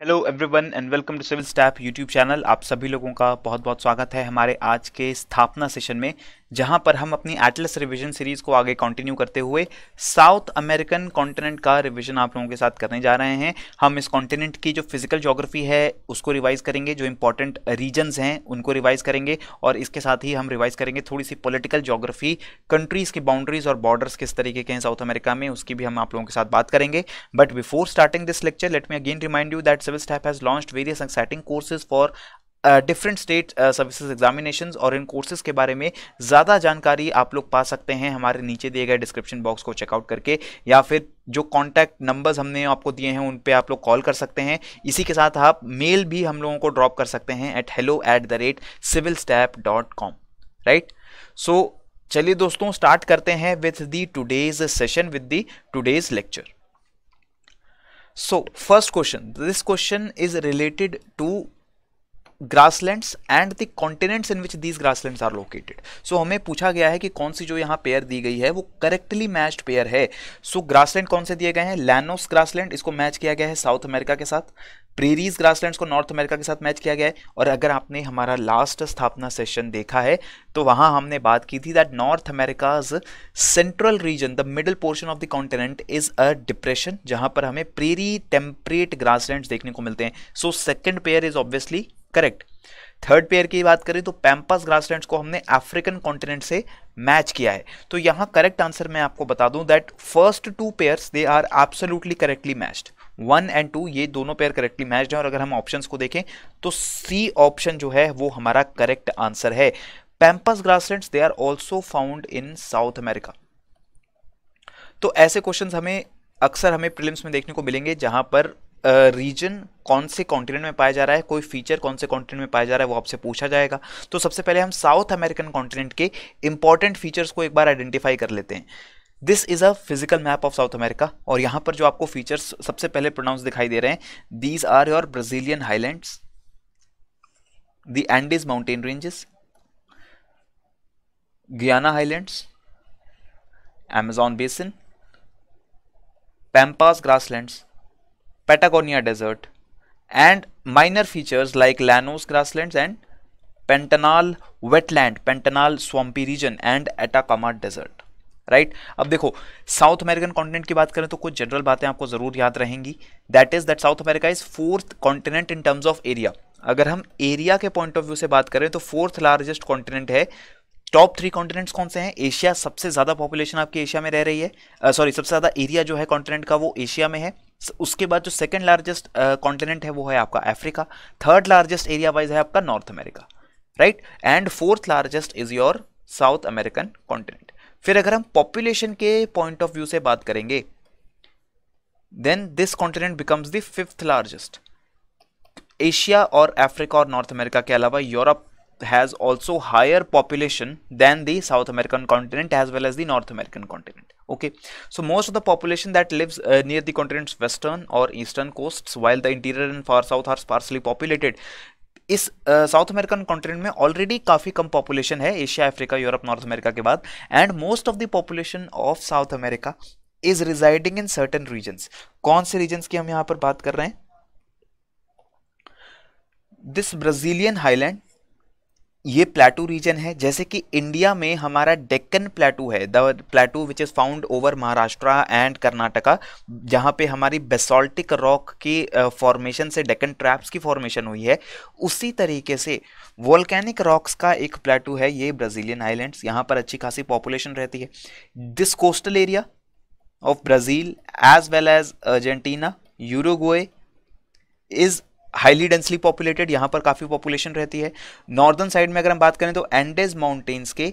Hello everyone and welcome to civil step YouTube channel. आप सभी लोगों का बहुत बहुत स्वागत है हमारे आज के स्थापना सेशन में, जहां पर हम अपनी एटलस रिवीजन सीरीज को आगे कंटिन्यू करते हुए साउथ अमेरिकन कॉन्टिनेंट का रिवीजन आप लोगों के साथ करने जा रहे हैं। हम इस कॉन्टिनेंट की जो फिजिकल ज्योग्राफी है उसको रिवाइज करेंगे, जो इंपॉर्टेंट रीजन्स हैं उनको रिवाइज करेंगे, और इसके साथ ही हम रिवाइज करेंगे थोड़ी सी पॉलिटिकल ज्योग्राफी, कंट्रीज की बाउंड्रीज और बॉर्डर्स किस तरीके के हैं साउथ अमेरिका में, उसकी भी हम आप लोगों के साथ बात करेंगे। But before starting this lecture, let me again remind you that Civil Staff has launched various exciting courses for different state services examinations, और इन कोर्सेज के बारे में ज़्यादा जानकारी आप लोग पा सकते हैं हमारे नीचे दिए गए डिस्क्रिप्शन बॉक्स को चेकआउट करके, या फिर जो कॉन्टैक्ट नंबर्स हमने आपको दिए हैं उन पे आप लोग कॉल कर सकते हैं। इसी के साथ आप मेल भी हम लोगों को ड्रॉप कर सकते हैं at hello@civilstaff.com, राइट। सो चलिए दोस्तों, स्टार्ट करते हैं with the today's session, with the today's lecture. So first question, this question is related to grasslands and the continents in which these grasslands are located. So हमें पूछा गया है कि कौन सी जो यहाँ पेयर दी गई है वो करेक्टली मैच्ड पेयर है। So ग्रासलैंड कौन से दिए गए हैं? लैनोस ग्रासलैंड, इसको मैच किया गया है साउथ अमेरिका के साथ। प्रेरीज ग्रासलैंड्स को नॉर्थ अमेरिका के साथ मैच किया गया है। और अगर आपने हमारा लास्ट स्थापना सेशन देखा है तो वहां हमने बात की थी that North America's central region, the middle portion of the continent is a depression, जहां पर हमें प्रेरी टेम्परेट ग्रासलैंड्स देखने को मिलते हैं। So second pair is obviously correct. Third pair की बात करें तो पैम्पास ग्रासलैंड्स को हमने अफ्रीकन कॉन्टिनेंट से मैच किया है। तो यहां करेक्ट आंसर मैं आपको बता दूं that first two pairs they are absolutely correctly matched. 1 and 2 ये दोनों पेयर करेक्टली मैच्ड हैं, और अगर हम ऑप्शंस को देखें तो सी ऑप्शन जो है वो हमारा करेक्ट आंसर है। Pampas grasslands they are also found in South America. तो ऐसे क्वेश्चंस हमें अक्सर प्रीलिम्स में देखने को मिलेंगे, जहां पर रीजन कौन से कॉन्टिनेंट में पाया जा रहा है, कोई फीचर कौन से कॉन्टिनेंट में पाया जा रहा है वो आपसे पूछा जाएगा। तो सबसे पहले हम साउथ अमेरिकन कॉन्टिनेंट के इंपॉर्टेंट फीचर्स को एक बार आइडेंटिफाई कर लेते हैं। This is a physical map of South America, और यहां पर जो आपको फीचर्स सबसे पहले प्रोनाउंस दिखाई दे रहे हैं, these are your Brazilian highlands, the Andes mountain ranges, Guiana highlands, Amazon basin, pampas grasslands, Patagonia desert, and minor features like Llanos grasslands and Pantanal wetland, Pantanal swampy region and Atacama desert, right. अब देखो, south American continent की बात करें तो कुछ general बातें आपको जरूर याद रहेंगी। That is that south America is fourth continent in terms of area. अगर हम एरिया के पॉइंट ऑफ व्यू से बात करें तो फोर्थ लार्जेस्ट कॉन्टिनेंट है। टॉप 3 कॉन्टिनेंट्स कौन से हैं? एशिया, सबसे ज्यादा पॉपुलेशन आपकी एशिया में रह रही है, सॉरी सबसे ज्यादा एरिया जो है कॉन्टिनेंट का वो एशिया में है। उसके बाद जो सेकंड लार्जेस्ट कॉन्टिनेंट है वो है आपका Africa. Third largest area wise है आपका north America, right. And fourth largest is your south American continent. फिर अगर हम पॉपुलेशन के पॉइंट ऑफ व्यू से बात करेंगे, then this continent becomes the fifth largest. Asia और अफ्रीका और नॉर्थ अमेरिका के अलावा Europe has also higher population than the South American continent as well as the North American continent. Okay, so most of the population that lives near the continent's western or eastern coasts, while the interior and far south are sparsely populated. इस South American continent में already काफी कम population है Asia, Africa, Europe, North America के बाद, and most of the population of South America is residing in certain regions. कौन से regions की हम यहां पर बात कर रहे हैं? दिस ब्राजीलियन हाईलैंड, ये प्लेटू रीजन है। जैसे कि इंडिया में हमारा डेक्कन प्लेटू है, the प्लेटू which is found over Maharashtra and Karnataka, जहां पे हमारी बेसोल्टिक रॉक की फॉर्मेशन से डेक्कन ट्रैप्स की फॉर्मेशन हुई है। उसी तरीके से वोल्केनिक रॉक्स का एक प्लेटू है ये ब्राजीलियन आइलैंड्स, यहाँ पर अच्छी खासी पॉपुलेशन रहती है। This coastal area of Brazil as well as Argentina, Uruguay is highly densely populated, यहां पर काफी पॉपुलेशन रहती है। नॉर्दर्न साइड में अगर हम बात करें तो एंडेज माउंटेन्स के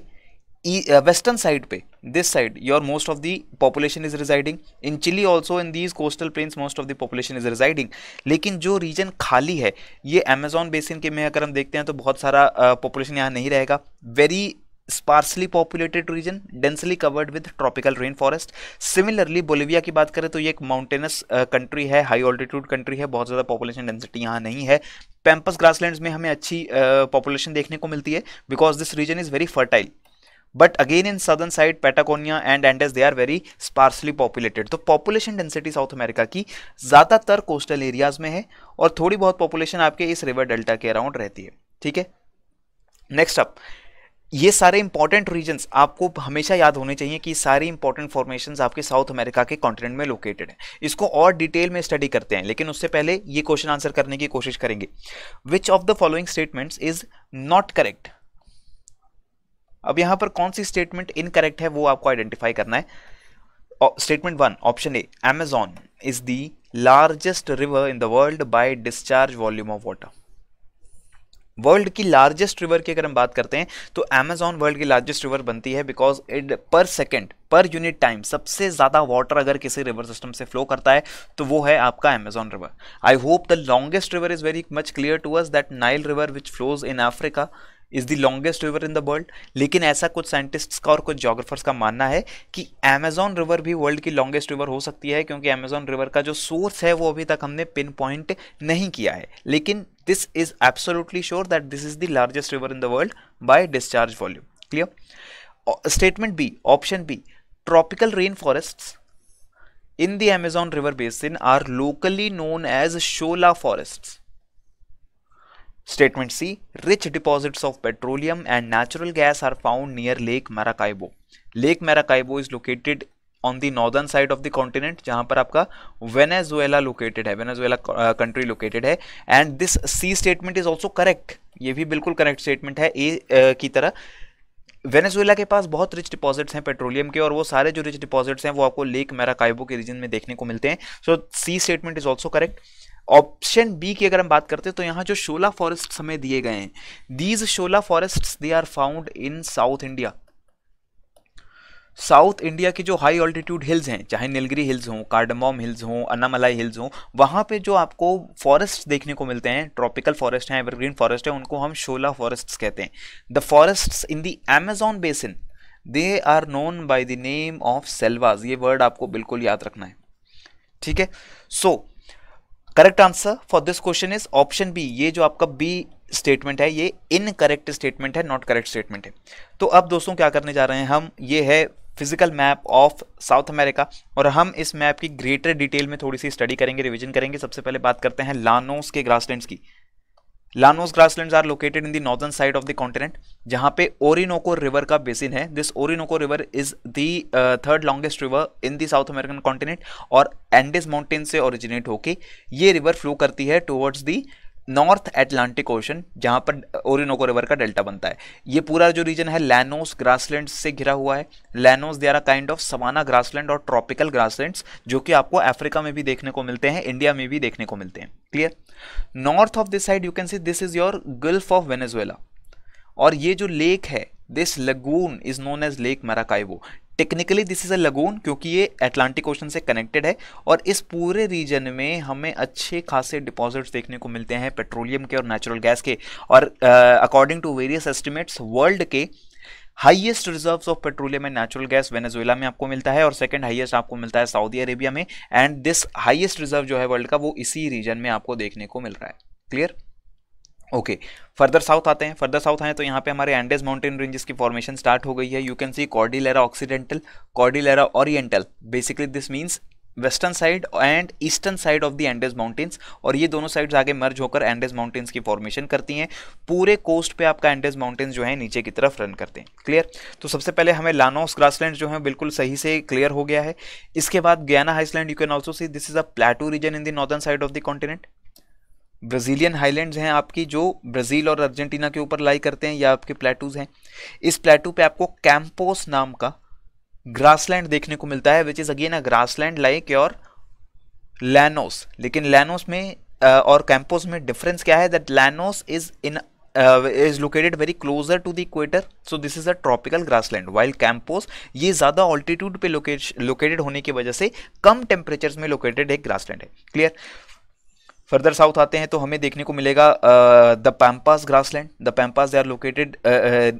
वेस्टर्न साइड पे, this side your most of the population is residing. In Chile also in these coastal plains most of the population is residing. लेकिन जो रीजन खाली है ये अमेजॉन बेसिन के में अगर हम देखते हैं तो बहुत सारा पॉपुलेशन यहाँ नहीं रहेगा। Very sparsely populated region, densely covered with tropical rainforest. Similarly, Bolivia की बात करें तो ये एक माउंटेनस कंट्री है, हाई ऑल्टीट्यूड कंट्री है, बहुत ज़्यादा पॉपुलेशन डेंसिटी यहाँ नहीं है। पैम्पस ग्रासलैंड्स में हमें अच्छी पॉपुलेशन देखने को मिलती है because this region is very fertile. But again in southern side Patagonia and Andes they are very sparsely populated. तो पॉपुलेशन डेंसिटी साउथ अमेरिका की ज्यादातर कोस्टल एरियाज में है और थोड़ी बहुत पॉपुलेशन आपके इस रिवर डेल्टा के अराउंड रहती है। ठीक है, नेक्स्ट अप, ये सारे इंपॉर्टेंट रीजन्स आपको हमेशा याद होने चाहिए कि सारी इंपॉर्टेंट फॉर्मेशंस आपके साउथ अमेरिका के कॉन्टिनेंट में लोकेटेड है। इसको और डिटेल में स्टडी करते हैं, लेकिन उससे पहले ये क्वेश्चन आंसर करने की कोशिश करेंगे। विच of the following statements is not correct. अब यहां पर कौन सी स्टेटमेंट इनकरेक्ट है वो आपको आइडेंटिफाई करना है। Statement 1 option A, Amazon is the largest river in the world by discharge volume of water. World की लार्जेस्ट रिवर की अगर हम बात करते हैं तो अमेज़न वर्ल्ड की लार्जेस्ट रिवर बनती है बिकॉज इट पर सेकेंड पर यूनिट टाइम सबसे ज्यादा वाटर अगर किसी रिवर सिस्टम से फ्लो करता है तो वो है आपका Amazon river. I hope the longest river is very much clear to us that Nile river which flows in Africa is the longest river in the world. लेकिन ऐसा कुछ साइंटिस्ट्स का और कुछ ज्योग्राफर्स का मानना है कि अमेज़न रिवर भी वर्ल्ड की लॉन्गेस्ट रिवर हो सकती है, क्योंकि अमेज़न रिवर का जो सोर्स है वो अभी तक हमने पिन पॉइंट नहीं किया है। लेकिन this is absolutely sure that this is the largest river in the world by discharge volume. Clear. Statement B, option B, tropical rain forests in the Amazon river basin are locally known as shola forests. Statement C, rich deposits of petroleum and natural gas are found near Lake Maracaibo. Lake Maracaibo is located on the northern side of the continent, जहां पर आपका Venezuela located है, Venezuela country located है। And this C statement is also correct, ये भी बिल्कुल correct statement है ए की तरह। वेनेजुएला के पास बहुत रिच डिपॉजिट्स हैं पेट्रोलियम के, और वो सारे जो रिच डिपॉजिट्स हैं वो आपको लेक मैराकाइबो के रीजन में देखने को मिलते हैं। So C statement is also correct. Option B की अगर हम बात करते हैं तो यहाँ जो शोला फॉरेस्ट हमें दिए गए हैं, these shola forests they are found in South India. South India की जो हाई ऑल्टीट्यूड हिल्स हैं, चाहे नीलगिरी हिल्स हों, कार्डमम हिल्स हों, अन्नामलाई हिल्स हों, वहाँ पे जो आपको फॉरेस्ट देखने को मिलते हैं, ट्रॉपिकल फॉरेस्ट हैं, एवरग्रीन फॉरेस्ट है, उनको हम शोला फॉरेस्ट्स कहते हैं। The forests in the Amazon basin they are known by the name of selvas. ये वर्ड आपको बिल्कुल याद रखना है, ठीक है। So correct answer for this question is option B. ये जो आपका बी स्टेटमेंट है ये इनकरेक्ट स्टेटमेंट है, नॉट करेक्ट स्टेटमेंट है। तो अब दोस्तों क्या करने जा रहे हैं हम, ये है physical map of South America, और हम इस मैप की ग्रेटर डिटेल में थोड़ी सी स्टडी करेंगे, रिवीजन करेंगे। सबसे पहले बात करते हैं लानोस के ग्रासलैंड्स की। Llanos grasslands are located in the northern side of the continent, जहां पे ओरिनोको रिवर का बेसिन है। This Orinoco river is the third longest river in the South American continent, और एंडेस माउंटेन से originate होके ये river flow करती है towards the North Atlantic Ocean, जहां पर ओरिनोको रिवर का डेल्टा बनता है। ये पूरा जो रीजन है लैनोस ग्रासलैंड से घिरा हुआ है। Llanos they are a kind of savanna grassland और ट्रॉपिकल ग्रासलैंड्स, जो कि आपको अफ्रीका में भी देखने को मिलते हैं, इंडिया में भी देखने को मिलते हैं। Clear. North of this side you can see this is your Gulf of Venezuela, और ये जो लेक है, this lagoon is known as Lake Maracaibo. Technically this is a lagoon क्योंकि ये अटलांटिक ओशन से कनेक्टेड है, और इस पूरे रीजन में हमें अच्छे खासे डिपॉजिट्स देखने को मिलते हैं पेट्रोलियम के और नेचुरल गैस के। और according to various estimates world के highest reserves of petroleum and natural gas Venezuela में आपको मिलता है, और सेकंड हाईएस्ट आपको मिलता है सऊदी अरेबिया में। एंड दिस हाईएस्ट रिजर्व जो है वर्ल्ड का वो इसी रीजन में आपको देखने को मिल रहा है। क्लियर। ओके, फर्दर साउथ आते हैं। फर्दर साउथ आए तो यहाँ पे हमारे एंडेस माउंटेन रेंजेस की फॉर्मेशन स्टार्ट हो गई है। You can C Cordillera occidental, Cordillera oriental, basically this means western side and eastern side of the Andes mountains, और ये दोनों साइड्स आगे मर्ज होकर एंडेस माउंटेन्स की फॉर्मेशन करती हैं। पूरे कोस्ट पे आपका एंडेस माउंटेन्स जो है नीचे की तरफ रन करते हैं। क्लियर। तो सबसे पहले हमें लानोस ग्रासलैंड जो है बिल्कुल सही से क्लियर हो गया है। इसके बाद Guyana highland, you can also see this is a plateau region in the northern side of the continent. Brazilian highlands हैं आपकी, जो ब्राजील और अर्जेंटीना के ऊपर लाई करते हैं, या आपके प्लेटूज हैं। इस प्लेटू पे आपको कैंपोस नाम का ग्रासलैंड देखने को मिलता है, which is again a grassland like your लैनोस। लेकिन लैनोस में और कैंपोस में डिफरेंस क्या है, that लैनोस is in is located very closer to the equator, so this is a tropical grassland, while campos ये ज्यादा ऑल्टीट्यूड पे लोकेटेड होने की वजह से कम टेम्परेचर्स में लोकेटेड एक ग्रासलैंड है। क्लियर। फर्दर साउथ आते हैं तो हमें देखने को मिलेगा the pampas grassland. The pampas they are located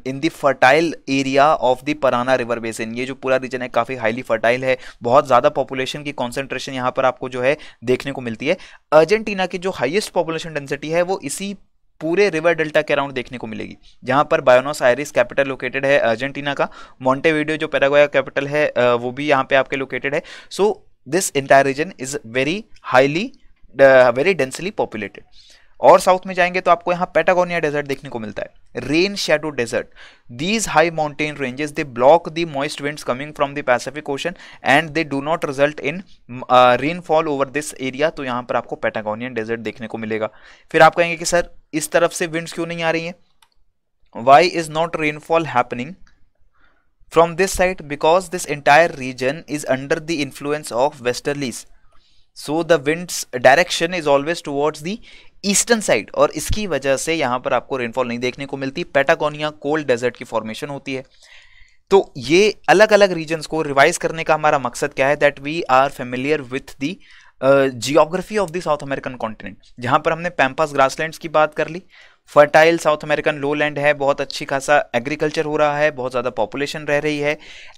in the fertile area of the Parana river basin. ये जो पूरा रीजन है काफ़ी हाईली फर्टाइल है, बहुत ज़्यादा पॉपुलेशन की कॉन्सेंट्रेशन यहाँ पर आपको जो है देखने को मिलती है। अर्जेंटीना की जो हाईएस्ट पॉपुलेशन डेंसिटी है वो इसी पूरे रिवर डेल्टा के अराउंड देखने को मिलेगी, जहां पर बायोनोस आयरिस कैपिटल लोकेटेड है अर्जेंटीना का, मोंटेवीडियो जो पैराग्वे कैपिटल है वो भी यहाँ पे आपके लोकेटेड है। So this entire reason is very highly very densely populated. और साउथ में जाएंगे तो आपको यहाँ पैटागोनिया डेजर्ट देखने को मिलता है, rain shadow desert. These high mountain ranges they block the moist winds coming from the Pacific Ocean and they do not result in rainfall over this area. तो यहाँ पर आपको पैटागोनियन डेजर्ट देखने को मिलेगा। फिर आप कहेंगे कि सर इस तरफ से विंड्स क्यों नहीं आ रही हैं, why is not rainfall happening from this side? Because this entire region is under the influence of westerlies, so the wind's direction is always towards the eastern side, और इसकी वजह से यहां पर आपको रेनफॉल नहीं देखने को मिलती। पैटागोनिया कोल्ड डेजर्ट की फॉर्मेशन होती है। तो ये अलग अलग रीजन्स को रिवाइज करने का हमारा मकसद क्या है, that we are familiar with the geography of the South American continent. जहां पर हमने पैम्पास ग्रासलैंड्स की बात कर ली, फर्टाइल साउथ अमेरिकन लोलैंड है, बहुत अच्छी खासा एग्रीकल्चर हो रहा है, बहुत ज़्यादा पॉपुलेशन रह रही है।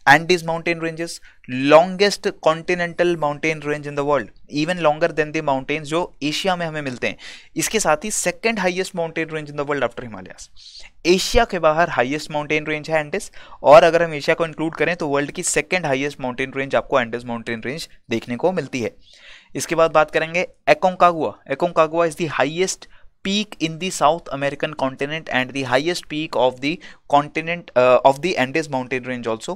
Andes mountain ranges, longest continental mountain range in the world, even longer than the mountains जो एशिया में हमें मिलते हैं। इसके साथ ही second highest mountain range in the world after Himalayas. Asia के बाहर हाईएस्ट माउंटेन रेंज है एंडीज, और अगर हम एशिया को इंक्लूड करें तो वर्ल्ड की सेकंड हाईएस्ट माउंटेन रेंज आपको एंडीज माउंटेन रेंज देखने को मिलती है। इसके बाद बात करेंगे Aconcagua. Aconcagua is the highest peak in the South American continent and the highest peak of the continent of the Andes mountain range also.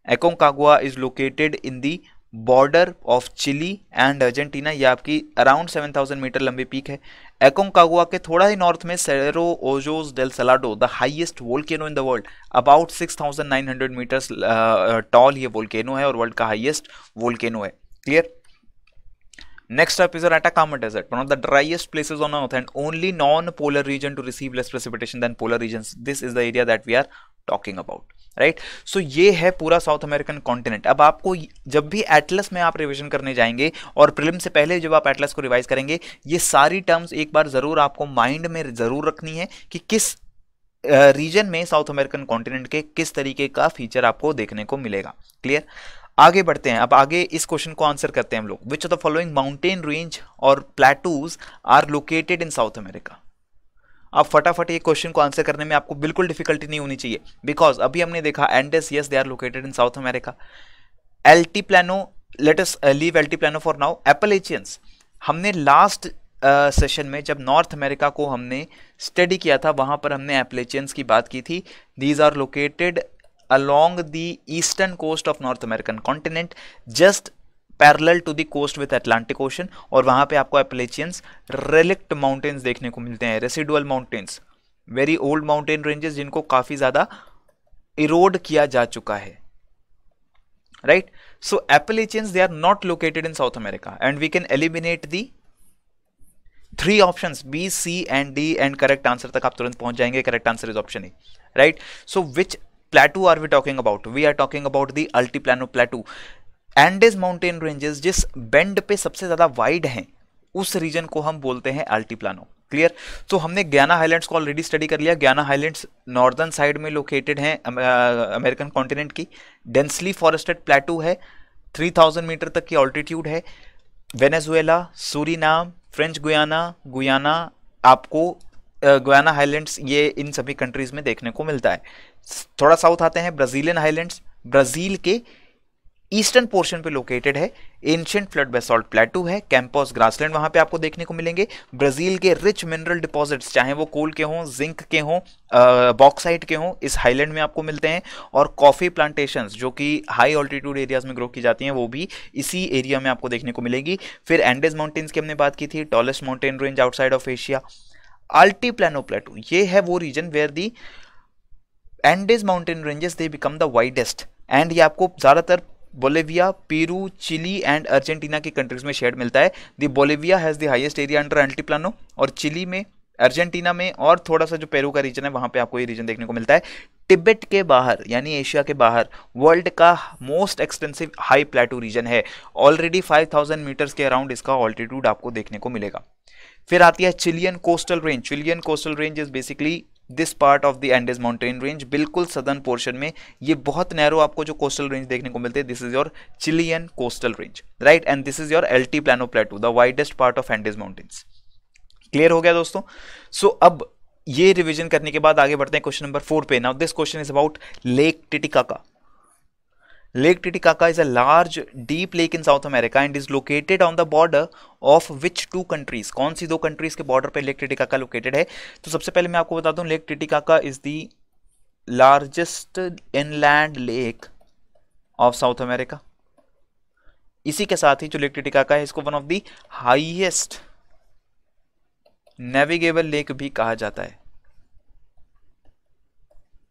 Aconcagua is located in the border of Chile and Argentina. ये आपकी around 7000 metre लंबी peak है। Aconcagua के थोड़ा ही north में Cerro Ojos del Salado, the highest volcano in the world, about 6900 metres tall ये volcano है और वर्ल्ड का हाईएस्ट वोल्केनो है। Clear? Next up is our Atacama Desert, one of the driest places on earth and only non-polar region to receive less precipitation than polar regions. This is the area that we are talking about, right? So ये है पूरा south American continent. अब आपको जब भी Atlas में आप revision करने जाएंगे और प्रीलिम से पहले जब आप एटलस को रिवाइज करेंगे, ये सारी टर्म्स एक बार जरूर आपको माइंड में जरूर रखनी है कि किस रीजन में साउथ अमेरिकन कॉन्टिनेंट के किस तरीके का फीचर आपको देखने को मिलेगा। क्लियर? आगे बढ़ते हैं। अब आगे इस क्वेश्चन को आंसर करते हैं हम लोग। Which of the following mountain range और plateaus are located in South America? अब फटाफट ये क्वेश्चन को आंसर करने में आपको बिल्कुल डिफिकल्टी नहीं होनी चाहिए, बिकॉज अभी हमने देखा Andes, yes they are located in South America. Altiplano, let us leave Altiplano for now. Appalachians, हमने लास्ट सेशन में जब नॉर्थ अमेरिका को हमने स्टडी किया था, वहां पर हमने एपलेचियंस की बात की थी। These are located along the eastern coast of North American continent, just parallel to the coast with Atlantic Ocean, और वहां पे आपको Appalachians relict mountains देखने को मिलते हैं, residual mountains, very old mountain ranges जिनको काफी ज्यादा erode किया जा चुका है, right? So Appalachians, they are not located in South America and we can eliminate the three options B, C and D, and correct answer तक आप तुरंत पहुंच जाएंगे। correct answer is option A, right? So which plateau are we talking about? We are talking about the Altiplano plateau. Andes mountain ranges जिस bend पे सबसे ज्यादा wide हैं, उस रीजन को हम बोलते हैं अल्टीप्लानो। क्लियर? तो हमने गयाना हाईलैंड्स को ऑलरेडी स्टडी कर लिया। गयाना हाईलैंड्स नॉर्दर्न साइड में लोकेटेड हैं अमेरिकन कॉन्टिनेंट की, डेंसली फॉरेस्टेड प्लेटू है, 3000 मीटर तक की ऑल्टीट्यूड है। Venezuela, Suriname, French Guiana, Guyana, आपको गुयाना हाईलैंड्स, ये इन सभी कंट्रीज में देखने को मिलता है। थोड़ा साउथ आते हैं, ब्राजीलियन हाईलैंड्स, ब्राजील के ईस्टर्न पोर्शन पे लोकेटेड है। एंशिएंट फ्लड बेसॉल्ट प्लेटू है, कैंपोस ग्रासलैंड वहां पे आपको देखने को मिलेंगे। ब्राजील के रिच मिनरल डिपॉजिट्स, चाहे वो कोल के हों, जिंक के हों, बॉक्साइट के हों, इस हाईलैंड में आपको मिलते हैं। और कॉफी प्लांटेशंस जो कि हाई ऑल्टीट्यूड एरियाज में ग्रो की जाती हैं, वो भी इसी एरिया में आपको देखने को मिलेगी। फिर एंडेज माउंटेन्स की हमने बात की थी, tallest mountain range outside of Asia. Altiplano plateau, ये है वो region where the Andes mountain ranges they become the widest, and ये आपको ज्यादातर Bolivia, Peru, Chile and Argentina की कंट्रीज में शेड मिलता है। The Bolivia has the highest area under Altiplano, और चिली में, अर्जेंटीना में और थोड़ा सा जो पेरू का रीजन है वहां पे आपको ये रीजन देखने को मिलता है। तिब्बत के बाहर यानी एशिया के बाहर वर्ल्ड का most extensive high plateau region है। ऑलरेडी 5000 मीटर्स के अराउंड इसका ऑल्टीट्यूड आपको देखने को मिलेगा। फिर आती है Chilean coastal range. Chilean coastal range is basically this part of the Andes mountain range, बिल्कुल सदर्न पोर्शन में। ये बहुत नैरो आपको जो कोस्टल रेंज देखने को मिलते हैं, this is your Chilean coastal range, right? And this is your Altiplano plateau, the widest part of Andes mountains. Clear हो गया दोस्तों? सो अब ये रिवीजन करने के बाद आगे बढ़ते हैं क्वेश्चन नंबर 4 पे। Now this question is about lake Titicaca. Lake Titicaca is a large, deep lake in South America and is located on the border of which two countries? कौन सी दो कंट्रीज के बॉर्डर पे lake Titicaca located है? तो सबसे पहले मैं आपको बता दूं, lake Titicaca is the largest inland lake of South America. इसी के साथ ही जो लेक टिटिकाका है इसको one of the highest navigable lake भी कहा जाता है,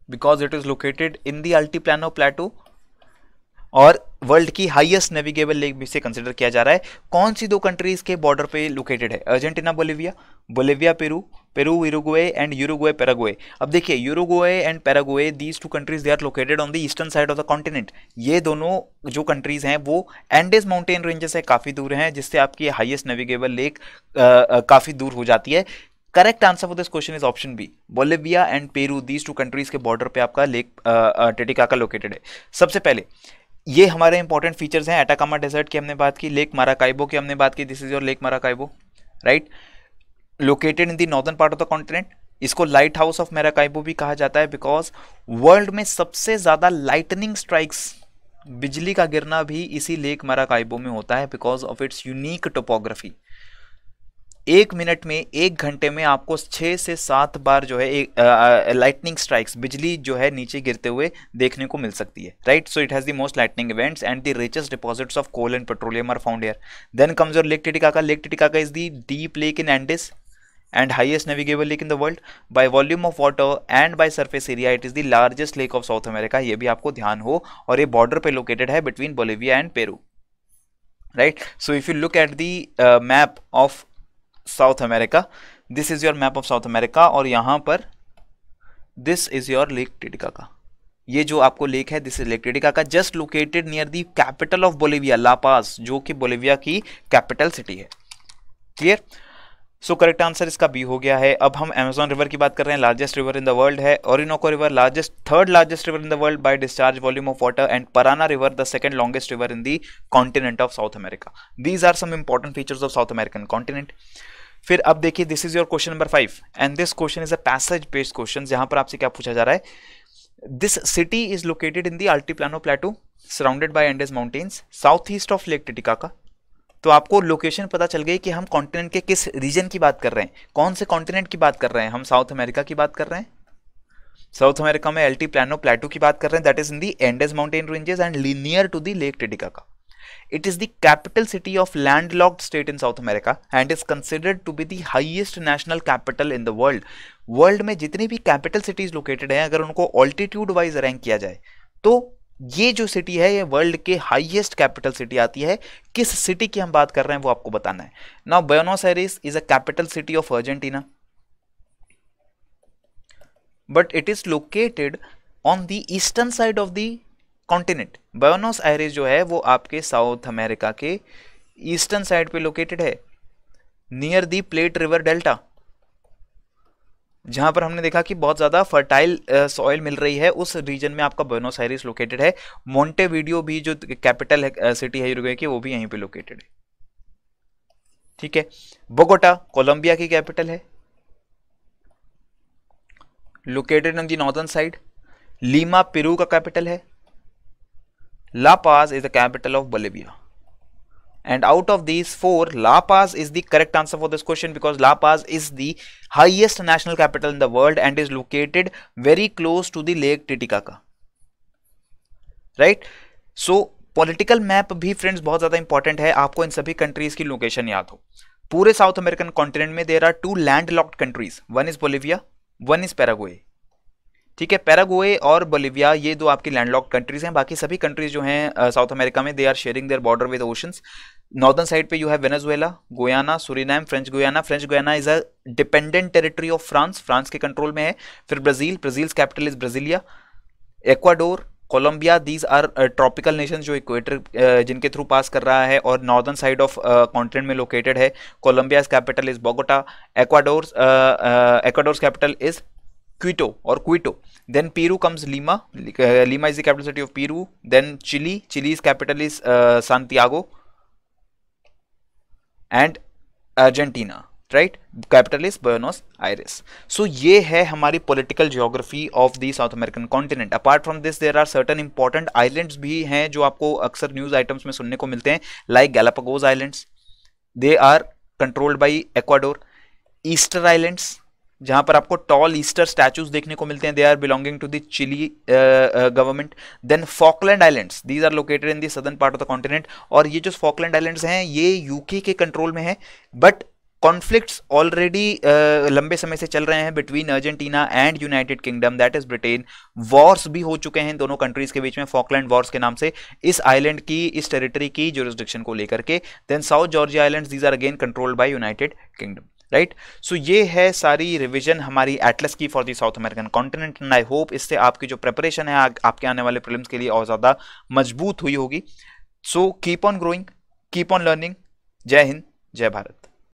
because it is located in the Altiplano plateau और वर्ल्ड की हाईएस्ट नेविगेबल लेक भी से कंसिडर किया जा रहा है. कौन सी दो कंट्रीज के बॉर्डर पे लोकेटेड है? Argentina Bolivia, Bolivia Peru, Peru Uruguay and Uruguay Paraguay. अब देखिए Uruguay and Paraguay, these two countries they are located on the eastern side of the continent. ये दोनों जो कंट्रीज हैं वो एंडेस माउंटेन रेंजेस से काफी दूर हैं, जिससे आपकी हाईएस्ट नेविगेबल लेक काफी दूर हो जाती है. Correct answer for this question is option B, Bolivia and Peru. These two countries के बॉर्डर पे आपका लेक टिटिकाका लोकेटेड है. सबसे पहले ये हमारे इंपॉर्टेंट फीचर्स हैं. एटाकामा डेजर्ट की हमने बात की, लेक माराकाइबो की हमने बात की. This is your lake Maracaibo, right, located in the northern part of the continent. इसको लाइट हाउस ऑफ माराकाइबो भी कहा जाता है, बिकॉज वर्ल्ड में सबसे ज्यादा लाइटनिंग स्ट्राइक्स, बिजली का गिरना भी इसी लेक माराकाइबो में होता है, because of its unique topography. एक मिनट में, एक घंटे में आपको 6 से 7 बार जो है लाइटनिंग स्ट्राइक्स, बिजली जो है नीचे गिरते हुए देखने को मिल सकती है, right. So it has the most lightning events and the richest deposits of coal and petroleum are found here. Then comes your lake Titicaca. Lake Titicaca is the deep lake in Andes and highest navigable lake in the world. By volume of water and by surface area it is the largest lake of South America. ये भी आपको ध्यान हो, और ये border पे located है between Bolivia and Peru, right. So if you look at the map of South America, this is your map of South America, और यहाँ पर this is your Lake Titicaca. ये जो आपको लेक है, this is lake Titicaca, just located near the capital of Bolivia, La Paz, जो कि Bolivia की कैपिटल सिटी है. क्लियर? सो करेक्ट आंसर इसका बी हो गया है. अब हम अमेजॉन रिवर की बात कर रहे हैं. Largest river in the world है. Orinoco river third largest river in the world by discharge volume of water, and Parana river the second longest river in the continent of South America. These are some important features of South American continent. फिर अब देखिए, this is your question number 5 and this question is a passage based question. जहां पर आपसे क्या पूछा जा रहा है, this city is located in the Altiplano plateau surrounded by Andes mountains south east of lake Titicaca. तो आपको लोकेशन पता चल गई कि हम कॉन्टिनेंट के किस रीजन की बात कर रहे हैं, कौन से कॉन्टिनेंट की बात कर रहे हैं. हम साउथ अमेरिका की बात कर रहे हैं. साउथ अमेरिका में अल्टीप्लानो प्लेटो की बात कर रहे हैं, that is in the Andes mountain ranges and near to the lake Titicaca. It is the capital city of landlocked state in South America and is considered to be the highest national capital in the world. World में जितनी भी capital cities located हैं, अगर उनको altitude wise rank किया जाए तो ये जो सिटी है ये वर्ल्ड के हाईएस्ट कैपिटल सिटी आती है. किस सिटी की हम बात कर रहे हैं वो आपको बताना है. Now Buenos Aires is a capital city of Argentina, but it is located on the eastern side of the continent. Buenos Aires जो है वो आपके साउथ अमेरिका के ईस्टर्न साइड पे लोकेटेड है, near the plate river delta, जहां पर हमने देखा कि बहुत ज्यादा फर्टाइल सॉइल मिल रही है, उस रीजन में आपका ब्यूनोस आयरेस लोकेटेड है. मोंटेवीडियो भी जो कैपिटल सिटी है यूरुग्वे की, वो भी यहीं पे लोकेटेड है. ठीक है. बोगोटा कोलंबिया की कैपिटल है, located on the northern side. Lima Peru का कैपिटल है. La Paz is the capital of Bolivia. And out of these four, La Paz is the correct answer for this question because La Paz is the highest national capital in the world and is located very close to the Lake Titicaca. Right? So, political map भी friends बहुत ज़्यादा important है. आपको इन सभी countries की location याद हो. पूरे South American continent में there are 2 landlocked countries. One is Bolivia, one is Paraguay. ठीक है. पैराग्वे और बोलिविया ये दो आपकी लैंडलॉक्ड कंट्रीज हैं. बाकी सभी कंट्रीज जो हैं साउथ अमेरिका में, they are sharing their border with oceans. Northern side पे you have Venezuela, Guyana, Suriname, French Guiana. French Guiana is a dependent territory of France, France के कंट्रोल में है. फिर Brazil, Brazil's capital is Brasilia. Ecuador, Colombia, these are tropical nations जो equator जिनके through pass कर रहा है और नॉर्दर्न साइड ऑफ कॉन्टिनेंट में लोकेटेड है. Colombia's capital is Bogota. Ecuador's capital is Quito or Quito. Then Peru comes Lima. Lima is the capital city of Peru. Then Chile. Chile's capital is Santiago. And Argentina. Right, capital is Buenos Aires. So ये है हमारी political geography of the South American continent. Apart from this there are certain important islands भी हैं जो आपको अक्सर news items में सुनने को मिलते हैं, like Galapagos islands, they are controlled by Ecuador. Easter islands, जहां पर आपको टॉल ईस्टर स्टैचूज देखने को मिलते हैं, they are belonging to the Chile government. Then Falkland islands, these are located in the southern part of the continent. और ये जो फॉकलैंड आइलैंड्स हैं ये यूके के कंट्रोल में है, बट कॉन्फ्लिक्ट्स ऑलरेडी लंबे समय से चल रहे हैं between Argentina and United kingdom, that is Britain. Wars भी हो चुके हैं दोनों कंट्रीज के बीच में, फॉकलैंड वॉर्स के नाम से, इस आइलैंड की, इस टेरिटरी की जुरिस्डिक्शन को लेकर के। Then South Georgia islands, these are again controlled by United Kingdom, right. So ये है सारी रिवीजन हमारी एटलस की for the South American continent, and I hope इससे आपकी जो प्रिपरेशन है आपके आने वाले प्रीलिम्स के लिए और ज्यादा मजबूत हुई होगी। So keep on growing, keep on learning. जय हिंद, जय भारत।